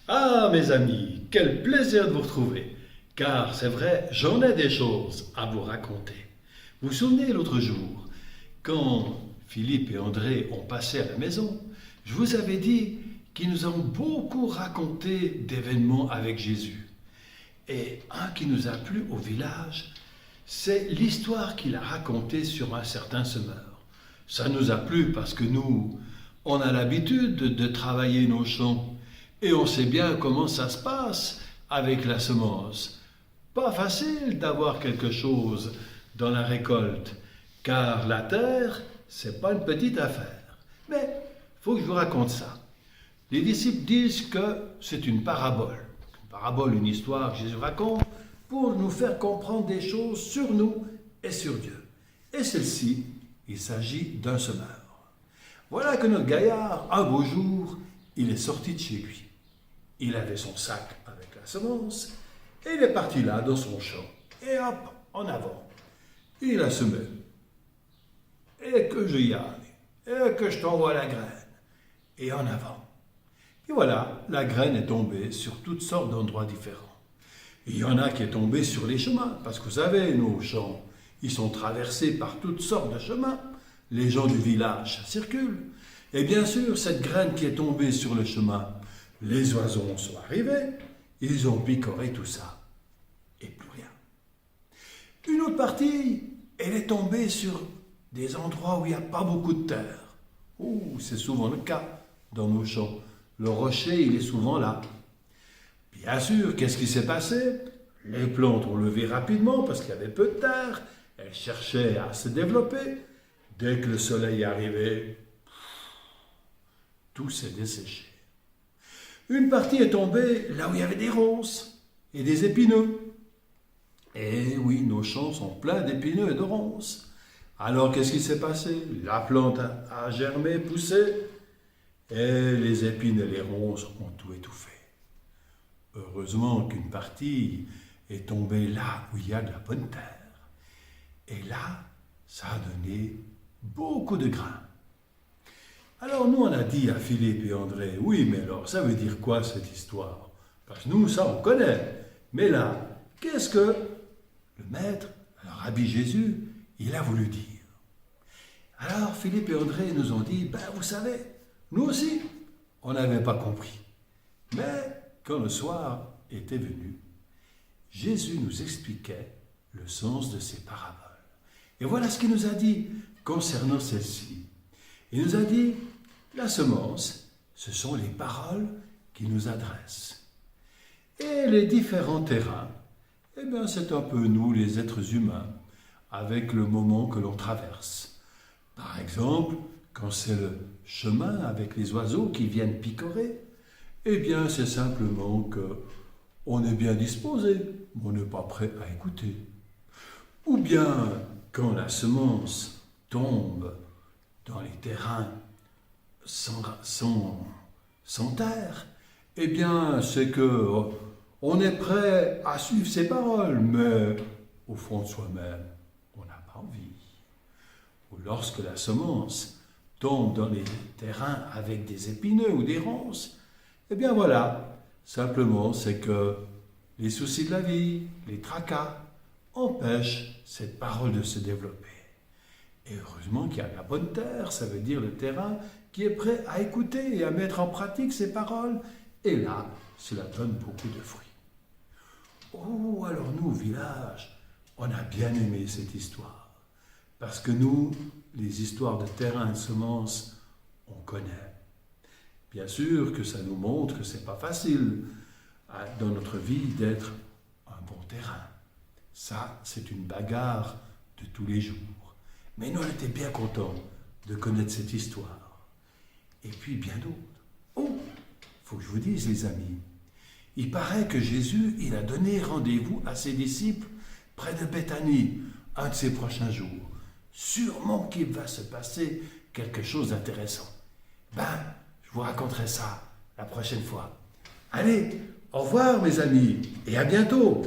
Ah, mes amis, quel plaisir de vous retrouver. Car c'est vrai, j'en ai des choses à vous raconter. Vous vous souvenez l'autre jour, quand Philippe et André ont passé à la maison, je vous avais dit qu'ils nous ont beaucoup raconté d'événements avec Jésus. Et un qui nous a plu au village, c'est l'histoire qu'il a racontée sur un certain semeur. Ça nous a plu parce que nous, on a l'habitude de travailler nos champs et on sait bien comment ça se passe avec la semence. Pas facile d'avoir quelque chose dans la récolte, car la terre, c'est pas une petite affaire. Mais il faut que je vous raconte ça. Les disciples disent que c'est une parabole. Une parabole, une histoire que Jésus raconte pour nous faire comprendre des choses sur nous et sur Dieu. Et celle-ci, il s'agit d'un semeur. Voilà que notre gaillard, un beau jour, il est sorti de chez lui. Il avait son sac avec la semence et il est parti là, dans son champ. Et hop, en avant. Il a semé. Et que je y aille. Et que je t'envoie la graine. Et en avant. Et voilà, la graine est tombée sur toutes sortes d'endroits différents. Il y en a qui est tombée sur les chemins, parce que vous savez, nos champs, ils sont traversés par toutes sortes de chemins. Les gens du village, ça circule. Et bien sûr, cette graine qui est tombée sur le chemin, les oiseaux sont arrivés, ils ont picoré tout ça. Et plus rien. Une autre partie, elle est tombée sur des endroits où il n'y a pas beaucoup de terre. Ouh, c'est souvent le cas dans nos champs. Le rocher, il est souvent là. Bien sûr, qu'est-ce qui s'est passé? Les plantes ont levé rapidement parce qu'il y avait peu de terre. Elles cherchaient à se développer. Dès que le soleil est arrivé, tout s'est desséché. Une partie est tombée là où il y avait des ronces et des épineux. Et oui, nos champs sont pleins d'épineux et de ronces. Alors qu'est-ce qui s'est passé? La plante a germé, poussé, et les épines et les ronces ont tout étouffé. Heureusement qu'une partie est tombée là où il y a de la bonne terre. Et là, ça a donné beaucoup de grains. Alors nous, on a dit à Philippe et André, oui, mais alors, ça veut dire quoi cette histoire? Parce que nous, ça, on connaît. Mais là, qu'est-ce que le maître, le rabbi Jésus, il a voulu dire? Alors Philippe et André nous ont dit, ben vous savez, nous aussi, on n'avait pas compris. Mais quand le soir était venu, Jésus nous expliquait le sens de ces paraboles. Et voilà ce qu'il nous a dit concernant celle-ci. Il nous a dit, la semence, ce sont les paroles qu'il nous adresse. Et les différents terrains, eh bien c'est un peu nous, les êtres humains, avec le moment que l'on traverse. Par exemple, quand c'est le chemin avec les oiseaux qui viennent picorer, eh bien c'est simplement que on est bien disposé, mais on n'est pas prêt à écouter. Ou bien quand la semence tombe dans les terrains sans terre, eh bien c'est que on est prêt à suivre ses paroles, mais au fond de soi-même, on n'a pas envie. Ou lorsque la semence tombe dans les terrains avec des épineux ou des ronces, eh bien voilà, simplement c'est que les soucis de la vie, les tracas, empêchent cette parole de se développer. Et heureusement qu'il y a la bonne terre, ça veut dire le terrain qui est prêt à écouter et à mettre en pratique ces paroles. Et là, cela donne beaucoup de fruits. Oh, alors nous, au village, on a bien aimé cette histoire. Parce que nous, les histoires de terrain et de semences, on connaît. Bien sûr que ça nous montre que ce n'est pas facile dans notre vie d'être un bon terrain. Ça, c'est une bagarre de tous les jours. Mais nous, on était bien contents de connaître cette histoire. Et puis bien d'autres. Oh, il faut que je vous dise, les amis, il paraît que Jésus, il a donné rendez-vous à ses disciples près de Béthanie, un de ses prochains jours. Sûrement qu'il va se passer quelque chose d'intéressant. Je vous raconterai ça la prochaine fois. Allez, au revoir mes amis, et à bientôt.